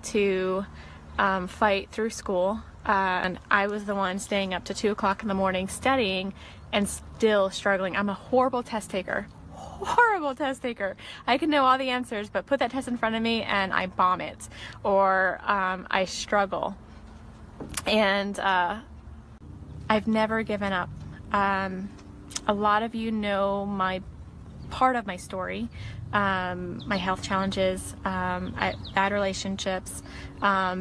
to fight through school, and I was the one staying up to 2 o'clock in the morning studying and still struggling. I'm a horrible test taker. Horrible test taker. I can know all the answers, but put that test in front of me and I bomb it, or I struggle. And I've never given up. A lot of you know part of my story, my health challenges, bad relationships,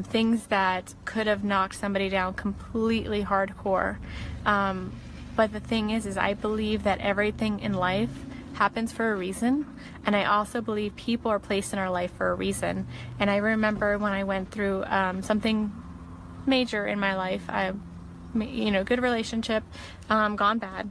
things that could have knocked somebody down completely hardcore. But the thing is I believe that everything in life happens for a reason, and I also believe people are placed in our life for a reason. And I remember when I went through something major in my life, good relationship, gone bad,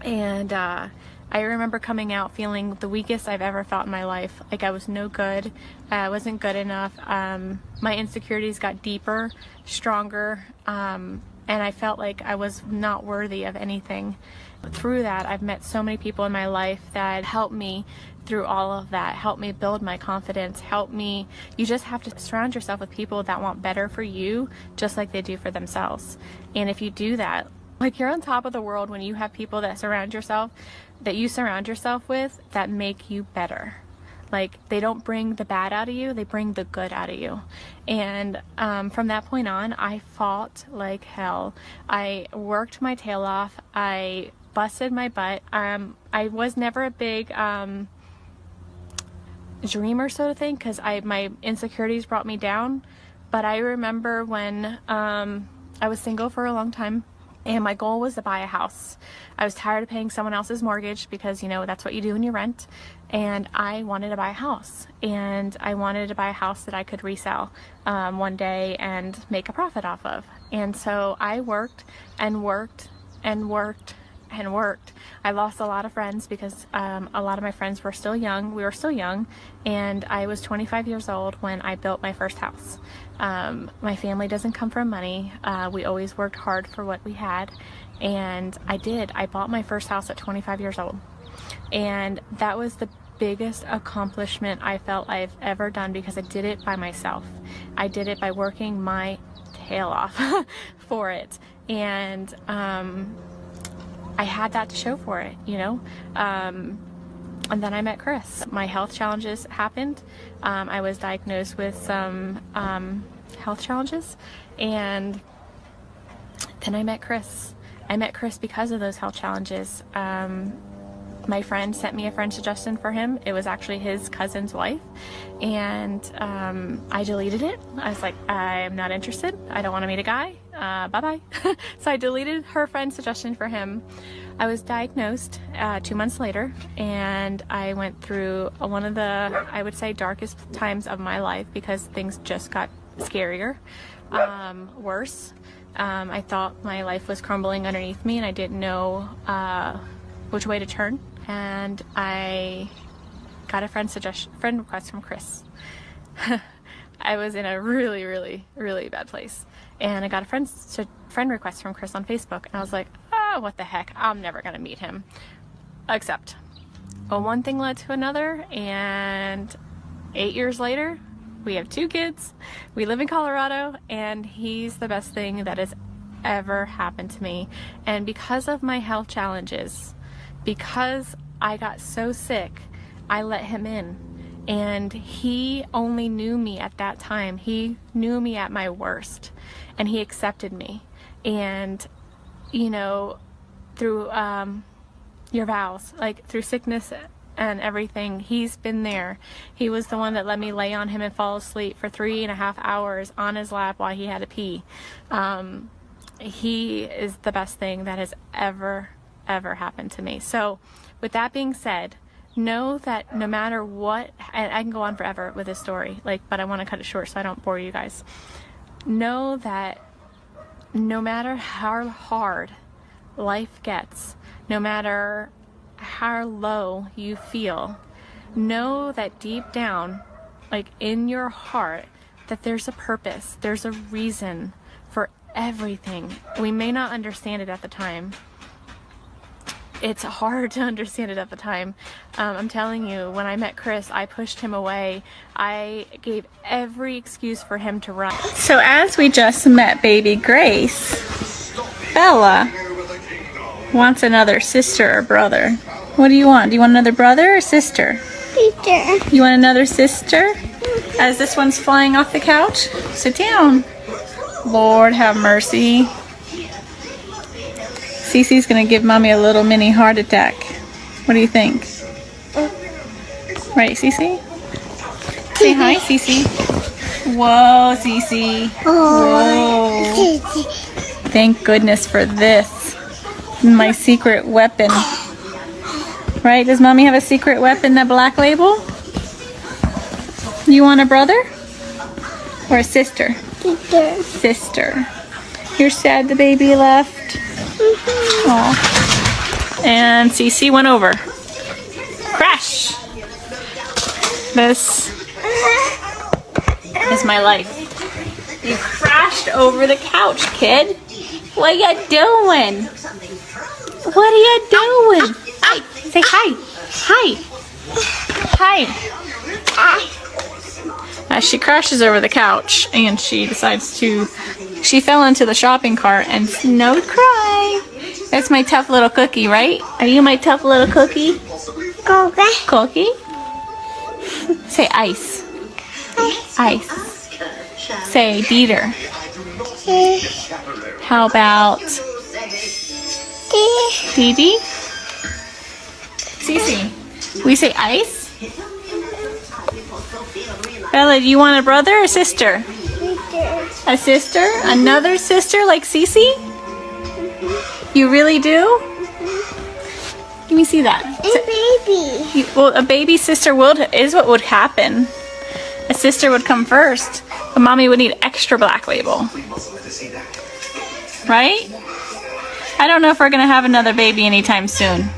and I remember coming out feeling the weakest I've ever felt in my life. Like I was no good, I wasn't good enough. My insecurities got deeper, stronger, and I felt like I was not worthy of anything. Through that, I've met so many people in my life that helped me through all of that, helped me build my confidence, helped me. You just have to surround yourself with people that want better for you, just like they do for themselves. And if you do that, like, you're on top of the world when you have people that you surround yourself with that make you better. Like, they don't bring the bad out of you, they bring the good out of you. And from that point on, I fought like hell. I worked my tail off. I busted my butt. I was never a big dreamer, so to think, because my insecurities brought me down. But I remember when I was single for a long time, and my goal was to buy a house. I was tired of paying someone else's mortgage because, that's what you do when you rent. And I wanted to buy a house. And I wanted to buy a house that I could resell one day and make a profit off of. And so I worked and worked and worked and worked. I lost a lot of friends because a lot of my friends were still young. We were still young. And I was 25 years old when I built my first house. My family doesn't come from money. We always worked hard for what we had. And I did. I bought my first house at 25 years old. And that was the biggest accomplishment I felt I've ever done, because I did it by myself. I did it by working my tail off for it. And I had that to show for it, And then I met Chris. My health challenges happened. I was diagnosed with some health challenges, and then I met Chris. I met Chris because of those health challenges. My friend sent me a friend suggestion for him. It was actually his cousin's wife, and I deleted it. I was like, I'm not interested. I don't want to meet a guy. Bye-bye. So I deleted her friend's suggestion for him. I was diagnosed 2 months later, and I went through one of the, I would say, darkest times of my life, because things just got scarier, worse. I thought my life was crumbling underneath me, and I didn't know which way to turn. And I got a friend request from Chris. I was in a really, really, really bad place, and I got a friend request from Chris on Facebook, and I was like, oh, what the heck, I'm never gonna meet him. Except, well, one thing led to another, and 8 years later, we have 2 kids, we live in Colorado, and he's the best thing that has ever happened to me. And because of my health challenges, because I got so sick, I let him in. And he only knew me at that time. He knew me at my worst, and he accepted me. And, through your vows, like through sickness and everything, he's been there. He was the one that let me lay on him and fall asleep for 3.5 hours on his lap while he had to pee. He is the best thing that has ever happened to me. So with that being said, know that no matter what, and I can go on forever with this story, but I want to cut it short so I don't bore you guys. Know that no matter how hard life gets, no matter how low you feel, know that deep down, in your heart, that there's a purpose, there's a reason for everything. We may not understand it at the time, it's hard to understand it at the time. I'm telling you, when I met Chris, I pushed him away. I gave every excuse for him to run. So as we just met baby Grace, Bella wants another sister or brother. What do you want? Do you want another brother or sister? Sister. You want another sister? As this one's flying off the couch, sit down. Lord have mercy. Cece's gonna give mommy a little mini heart attack. What do you think? Right, Cece? Say hi, Cece. Whoa, Cece. Whoa. Thank goodness for this. My secret weapon. Right? Does mommy have a secret weapon, the Black Label? You want a brother? Or a sister? Sister. Sister. You're sad the baby left? Aw. And Cece went over. Crash! This is my life. You crashed over the couch, kid. What you doing? What are you doing? Hi. Say hi. Hi. Hi. As she crashes over the couch and she decides to, she fell into the shopping cart and no cry. That's my tough little cookie, right? Are you my tough little cookie? Cookie. Cookie? Say ice. Ice. Say beater. How about Dee Dee? Cece, we say ice? Bella, do you want a brother or sister? Sister. A sister? Another sister like Cece? You really do? Let me see that. A baby. Well, a baby sister is what would happen. A sister would come first, but mommy would need extra Black Label. Right? I don't know if we're going to have another baby anytime soon.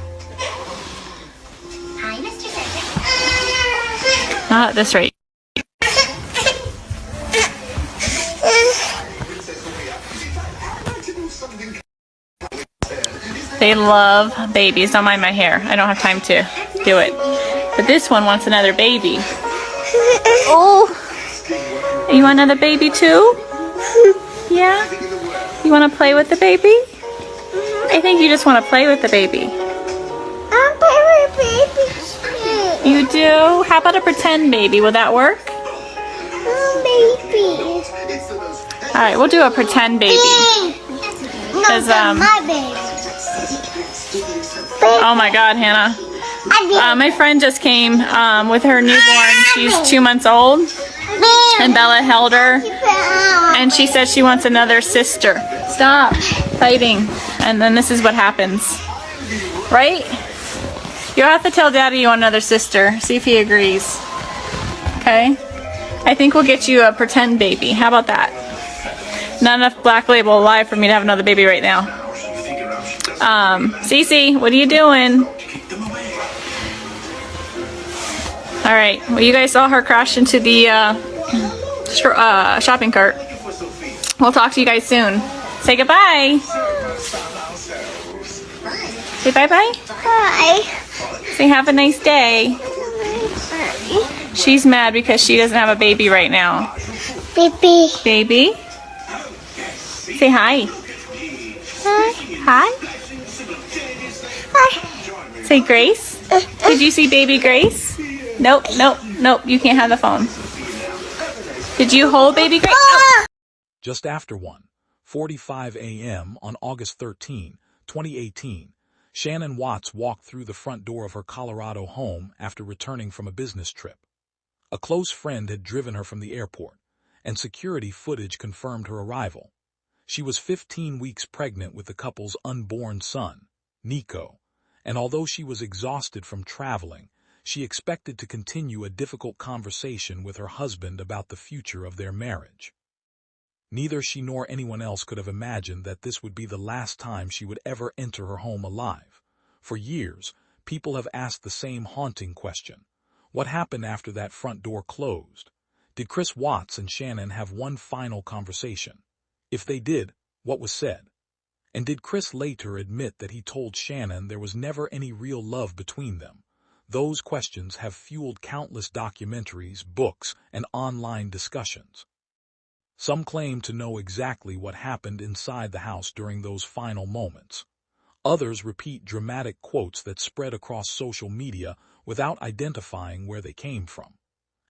Not at this rate. They love babies. Don't mind my hair. I don't have time to do it. But this one wants another baby. Oh! You want another baby too? Yeah? You want to play with the baby? I think you just want to play with the baby. I'm play with baby. You do? How about a pretend baby? Will that work? Baby. Alright, we'll do a pretend baby. No, my baby. Oh my god, Hannah. My friend just came with her newborn. She's 2 months old. And Bella held her. And she said she wants another sister. Stop fighting. And then this is what happens. Right? You'll have to tell Daddy you want another sister. See if he agrees. Okay? I think we'll get you a pretend baby. How about that? Not enough Black Label alive for me to have another baby right now. Cece, what are you doing? Alright, well you guys saw her crash into the shopping cart. We'll talk to you guys soon. Say goodbye. Say bye-bye. Bye. Say have a nice day. She's mad because she doesn't have a baby right now. Baby. Baby? Say hi. Hi? Hi. Say Grace. Did you see baby Grace? Nope, nope, nope. You can't have the phone. Did you hold baby Grace? Oh. Just after 1:45 a.m. on August 13, 2018, Shanann Watts walked through the front door of her Colorado home after returning from a business trip. A close friend had driven her from the airport, and security footage confirmed her arrival. She was 15 weeks pregnant with the couple's unborn son, Nico, and although she was exhausted from traveling, she expected to continue a difficult conversation with her husband about the future of their marriage. Neither she nor anyone else could have imagined that this would be the last time she would ever enter her home alive. For years, people have asked the same haunting question. What happened after that front door closed? Did Chris Watts and Shanann have one final conversation? If they did, what was said? And did Chris later admit that he told Shanann there was never any real love between them? Those questions have fueled countless documentaries, books, and online discussions. Some claim to know exactly what happened inside the house during those final moments. Others repeat dramatic quotes that spread across social media without identifying where they came from.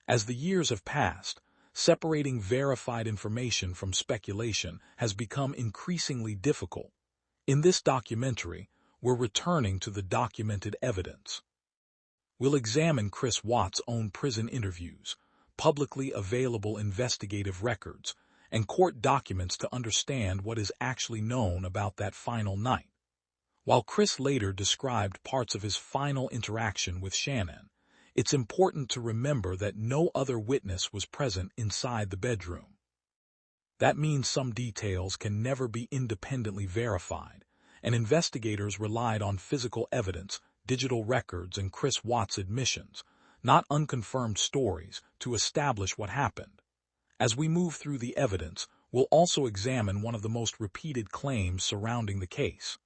As the years have passed, separating verified information from speculation has become increasingly difficult. In this documentary, we're returning to the documented evidence. We'll examine Chris Watts' own prison interviews, publicly available investigative records, and court documents to understand what is actually known about that final night. While Chris later described parts of his final interaction with Shanann, it's important to remember that no other witness was present inside the bedroom. That means some details can never be independently verified, and investigators relied on physical evidence, digital records, and Chris Watts' admissions, not unconfirmed stories, to establish what happened. As we move through the evidence, we'll also examine one of the most repeated claims surrounding the case,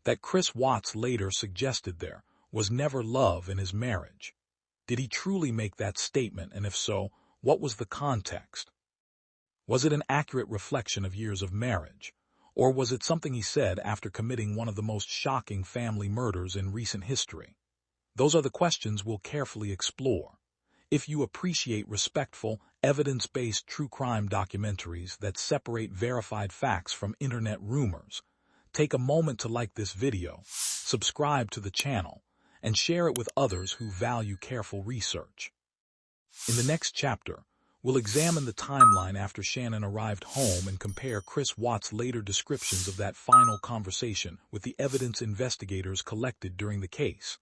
that Chris Watts later suggested there was never love in his marriage. Did he truly make that statement, and if so, what was the context? Was it an accurate reflection of years of marriage, or was it something he said after committing one of the most shocking family murders in recent history? Those are the questions we'll carefully explore. If you appreciate respectful, evidence-based true crime documentaries that separate verified facts from internet rumors, take a moment to like this video, subscribe to the channel, and share it with others who value careful research. In the next chapter, we'll examine the timeline after Shanann arrived home and compare Chris Watts' later descriptions of that final conversation with the evidence investigators collected during the case.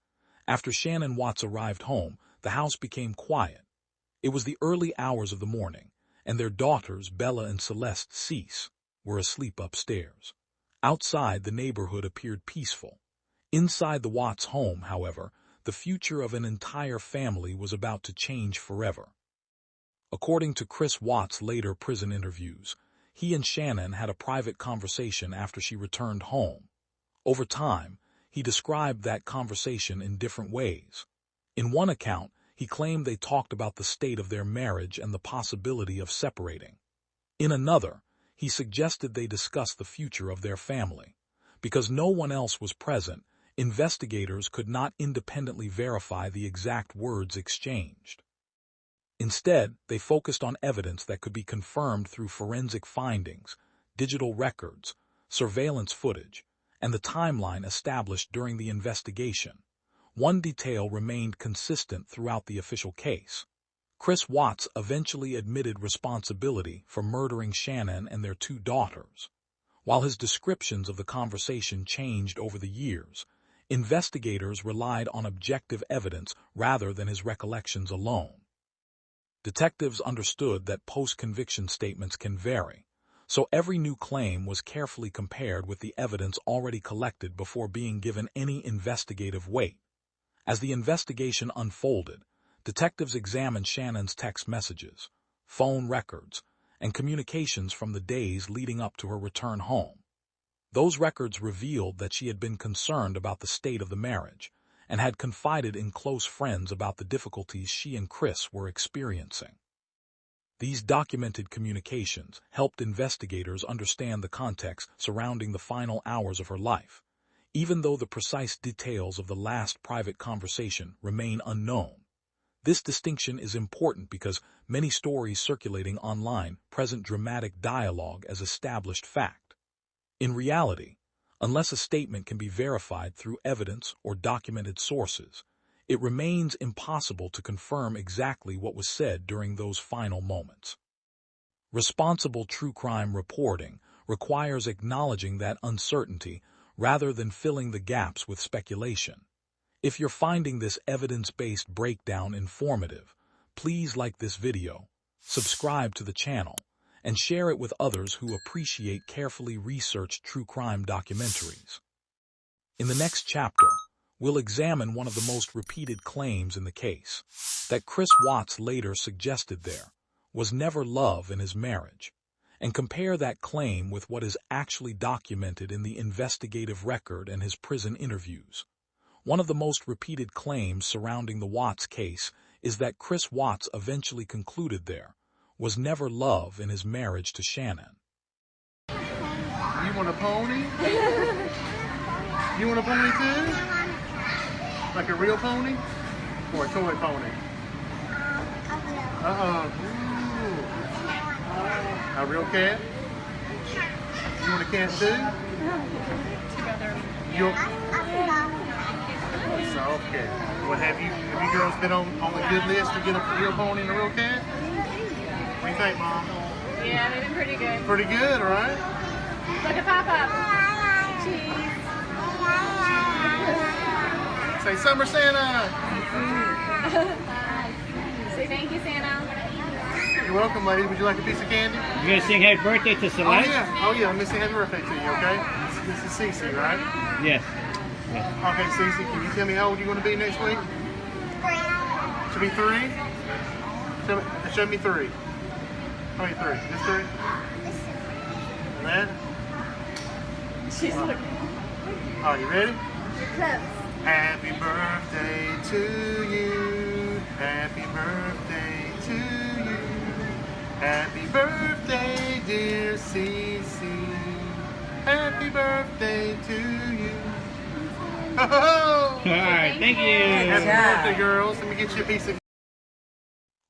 After Shanann Watts arrived home, the house became quiet. It was the early hours of the morning, and their daughters, Bella and Celeste Cease, were asleep upstairs. Outside, the neighborhood appeared peaceful. Inside the Watts home, however, the future of an entire family was about to change forever. According to Chris Watts' later prison interviews, he and Shanann had a private conversation after she returned home. Over time, he described that conversation in different ways. In one account, he claimed they talked about the state of their marriage and the possibility of separating. In another, he suggested they discuss the future of their family. Because no one else was present, investigators could not independently verify the exact words exchanged. Instead, they focused on evidence that could be confirmed through forensic findings, digital records, surveillance footage, and the timeline established during the investigation. One detail remained consistent throughout the official case. Chris Watts eventually admitted responsibility for murdering Shanann and their two daughters. While his descriptions of the conversation changed over the years, investigators relied on objective evidence rather than his recollections alone. Detectives understood that post-conviction statements can vary, so every new claim was carefully compared with the evidence already collected before being given any investigative weight. As the investigation unfolded, detectives examined Shannon's text messages, phone records, and communications from the days leading up to her return home. Those records revealed that she had been concerned about the state of the marriage and had confided in close friends about the difficulties she and Chris were experiencing. These documented communications helped investigators understand the context surrounding the final hours of her life, even though the precise details of the last private conversation remain unknown. This distinction is important because many stories circulating online present dramatic dialogue as established fact. In reality, unless a statement can be verified through evidence or documented sources, it remains impossible to confirm exactly what was said during those final moments. Responsible true crime reporting requires acknowledging that uncertainty rather than filling the gaps with speculation. If you're finding this evidence-based breakdown informative, please like this video, subscribe to the channel, and share it with others who appreciate carefully researched true crime documentaries. In the next chapter, we'll examine one of the most repeated claims in the case, that Chris Watts later suggested there was never love in his marriage, and compare that claim with what is actually documented in the investigative record and his prison interviews. One of the most repeated claims surrounding the Watts case is that Chris Watts eventually concluded there was never love in his marriage to Shanann. You want a pony? You want a pony too? Like a real pony? Or a toy pony? Uh-oh. A real cat? You want a cat too? You So, okay. Well, have you girls been on the good list to get a real pony and a real cat? What do you think, Mom? Yeah, they've been pretty good. Pretty good, right? Look at Papa. Cheese. Say Summer Santa! Say thank you, Santa. You're welcome, lady. Would you like a piece of candy? You gonna sing happy birthday to Celeste? Oh yeah. Let me sing happy birthday to you, okay? This is Cece, right? Yes. Okay, Cece, can you tell me how old you're going to be next week? Should be 3? Show me 3. How many 3? This 3? And that? She's looking. Are you ready? Close. Happy birthday to you. Happy birthday to you. Happy birthday, dear Cece. Happy birthday to you. All right, thank you. Happy birthday, girls. Let me get you a piece of...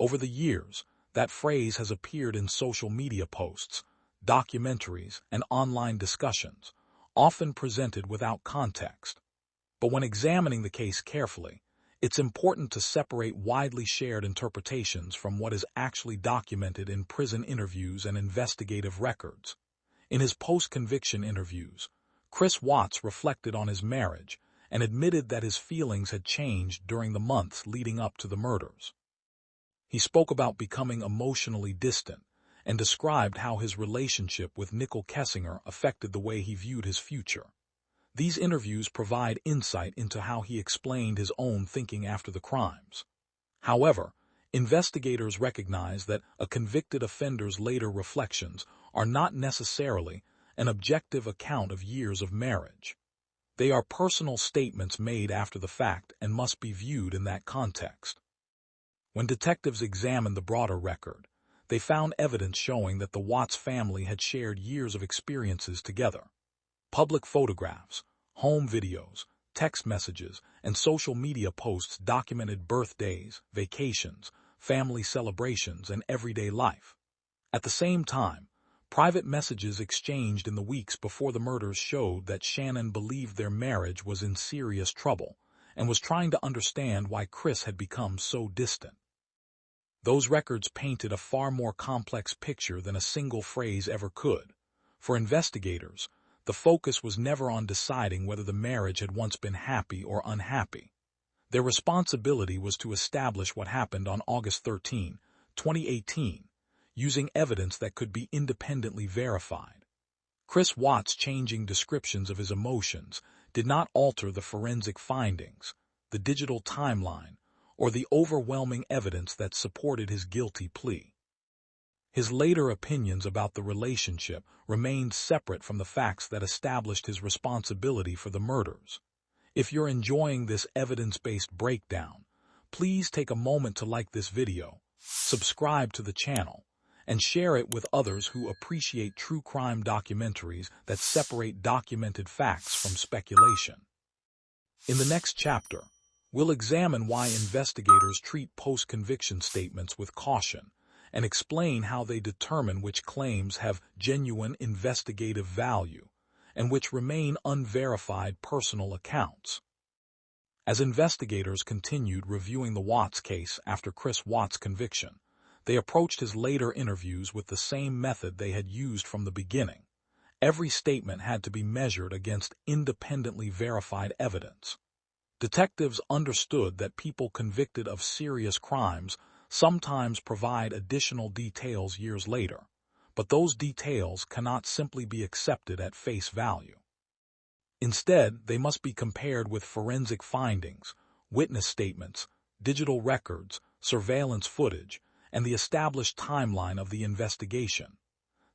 Over the years, that phrase has appeared in social media posts, documentaries, and online discussions, often presented without context. But when examining the case carefully, it's important to separate widely shared interpretations from what is actually documented in prison interviews and investigative records. In his post-conviction interviews, Chris Watts reflected on his marriage and admitted that his feelings had changed during the months leading up to the murders. He spoke about becoming emotionally distant and described how his relationship with Nicole Kessinger affected the way he viewed his future. These interviews provide insight into how he explained his own thinking after the crimes. However, investigators recognize that a convicted offender's later reflections are not necessarily an objective account of years of marriage. They are personal statements made after the fact and must be viewed in that context. When detectives examined the broader record, they found evidence showing that the Watts family had shared years of experiences together. Public photographs, home videos, text messages, and social media posts documented birthdays, vacations, family celebrations, and everyday life. At the same time, private messages exchanged in the weeks before the murders showed that Shanann believed their marriage was in serious trouble and was trying to understand why Chris had become so distant. Those records painted a far more complex picture than a single phrase ever could. For investigators, the focus was never on deciding whether the marriage had once been happy or unhappy. Their responsibility was to establish what happened on August 13, 2018, using evidence that could be independently verified. Chris Watts' changing descriptions of his emotions did not alter the forensic findings, the digital timeline, or the overwhelming evidence that supported his guilty plea. His later opinions about the relationship remained separate from the facts that established his responsibility for the murders. If you're enjoying this evidence-based breakdown, please take a moment to like this video, subscribe to the channel, and share it with others who appreciate true crime documentaries that separate documented facts from speculation. In the next chapter, we'll examine why investigators treat post-conviction statements with caution and explain how they determine which claims have genuine investigative value and which remain unverified personal accounts. As investigators continued reviewing the Watts case after Chris Watts' conviction, they approached his later interviews with the same method they had used from the beginning. Every statement had to be measured against independently verified evidence. Detectives understood that people convicted of serious crimes sometimes provide additional details years later, but those details cannot simply be accepted at face value. Instead, they must be compared with forensic findings, witness statements, digital records, surveillance footage, and the established timeline of the investigation.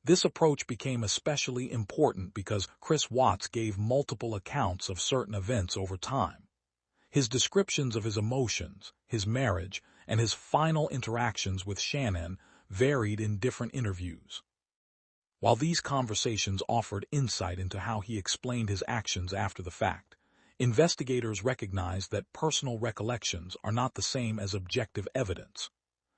This approach became especially important because Chris Watts gave multiple accounts of certain events over time. His descriptions of his emotions, his marriage, and his final interactions with Shanann varied in different interviews. While these conversations offered insight into how he explained his actions after the fact, investigators recognized that personal recollections are not the same as objective evidence.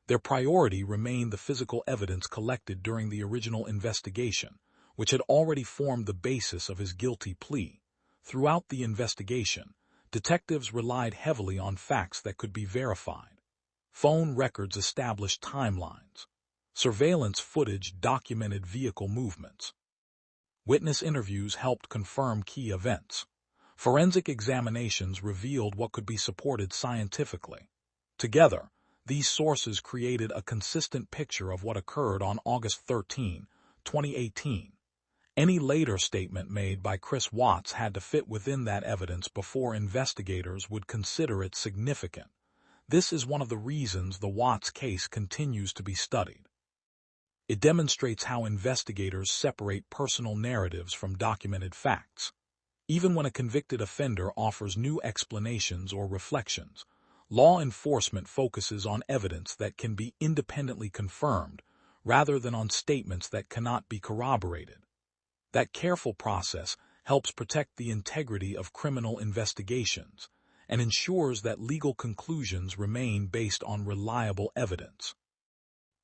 Their priority remained the physical evidence collected during the original investigation, which had already formed the basis of his guilty plea. Throughout the investigation, detectives relied heavily on facts that could be verified. Phone records established timelines. Surveillance footage documented vehicle movements. Witness interviews helped confirm key events. Forensic examinations revealed what could be supported scientifically. Together, these sources created a consistent picture of what occurred on August 13, 2018. Any later statement made by Chris Watts had to fit within that evidence before investigators would consider it significant. This is one of the reasons the Watts case continues to be studied. It demonstrates how investigators separate personal narratives from documented facts. Even when a convicted offender offers new explanations or reflections, law enforcement focuses on evidence that can be independently confirmed rather than on statements that cannot be corroborated. That careful process helps protect the integrity of criminal investigations and ensures that legal conclusions remain based on reliable evidence.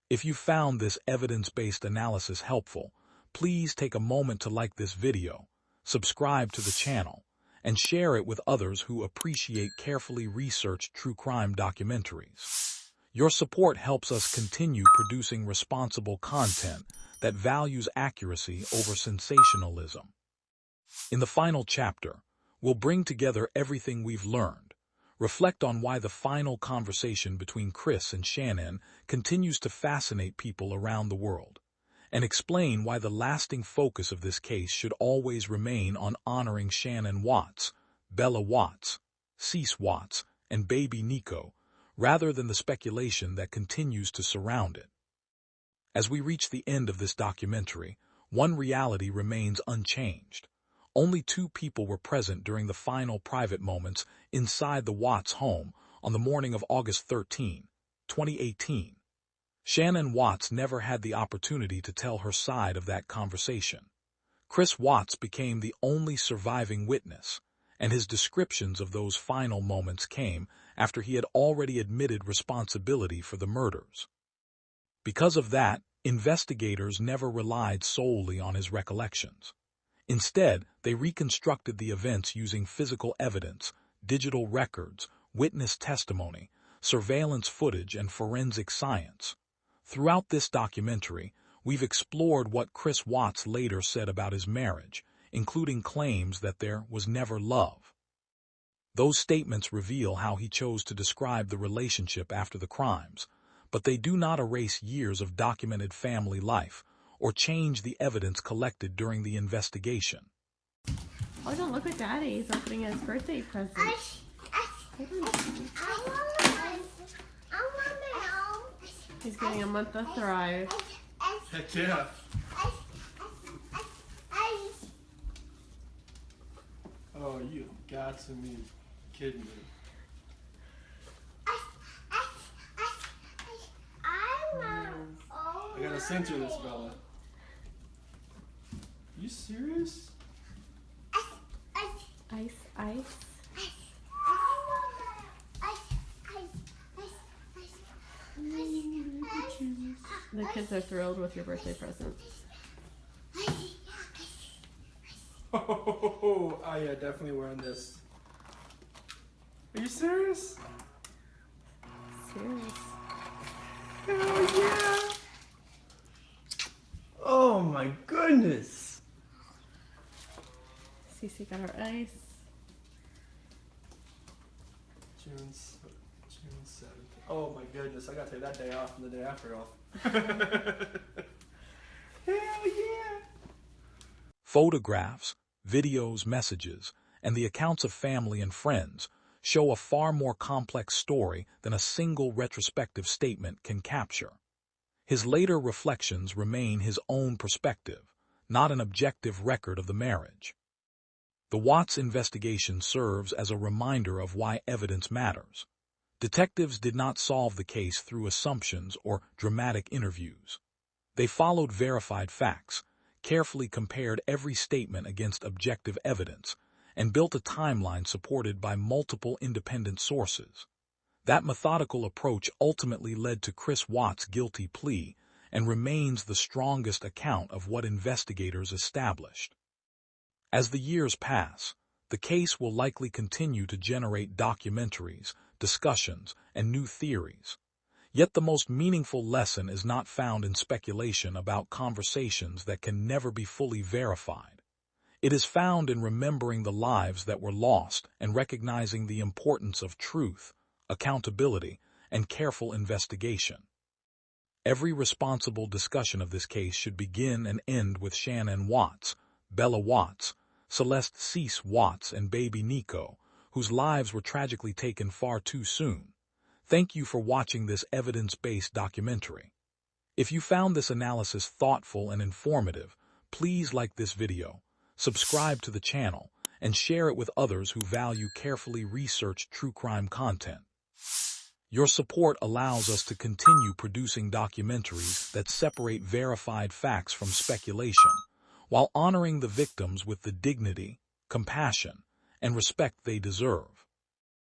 If you found this evidence-based analysis helpful, please take a moment to like this video, subscribe to the channel, and share it with others who appreciate carefully researched true crime documentaries. Your support helps us continue producing responsible content that values accuracy over sensationalism. In the final chapter, we'll bring together everything we've learned, reflect on why the final conversation between Chris and Shanann continues to fascinate people around the world, and explain why the lasting focus of this case should always remain on honoring Shanann Watts, Bella Watts, Cease Watts, and baby Nico, rather than the speculation that continues to surround it. As we reach the end of this documentary, one reality remains unchanged. Only 2 people were present during the final private moments inside the Watts home on the morning of August 13, 2018. Shanann Watts never had the opportunity to tell her side of that conversation. Chris Watts became the only surviving witness, and his descriptions of those final moments came after he had already admitted responsibility for the murders. Because of that, investigators never relied solely on his recollections. Instead, they reconstructed the events using physical evidence, digital records, witness testimony, surveillance footage, and forensic science. Throughout this documentary, we've explored what Chris Watts later said about his marriage, including claims that there was never love. Those statements reveal how he chose to describe the relationship after the crimes, but they do not erase years of documented family life or change the evidence collected during the investigation. Oh, don't look at Daddy. He's opening his birthday present. He's getting a month to thrive. Heck yeah. Oh, you got to be kidding me. I gotta censor this, Bella. You serious? Ice, ice. The kids are thrilled with your birthday present. Oh, yeah, definitely wearing this. Are you serious? Serious. Hell yeah! Oh my goodness! Cece got her ice. June 7th. Oh my goodness, I gotta take that day off and the day after off. Hell yeah! Photographs, videos, messages, and the accounts of family and friends show a far more complex story than a single retrospective statement can capture. His later reflections remain his own perspective, not an objective record of the marriage. The Watts investigation serves as a reminder of why evidence matters. Detectives did not solve the case through assumptions or dramatic interviews. They followed verified facts, carefully compared every statement against objective evidence, and built a timeline supported by multiple independent sources. That methodical approach ultimately led to Chris Watts' guilty plea and remains the strongest account of what investigators established. As the years pass, the case will likely continue to generate documentaries, discussions, and new theories. Yet the most meaningful lesson is not found in speculation about conversations that can never be fully verified. It is found in remembering the lives that were lost and recognizing the importance of truth, accountability, and careful investigation. Every responsible discussion of this case should begin and end with Shanann Watts, Bella Watts, Celeste Cease Watts, and baby Nico, whose lives were tragically taken far too soon. Thank you for watching this evidence-based documentary. If you found this analysis thoughtful and informative, please like this video, subscribe to the channel, and share it with others who value carefully researched true crime content. Your support allows us to continue producing documentaries that separate verified facts from speculation, while honoring the victims with the dignity, compassion, and respect they deserve.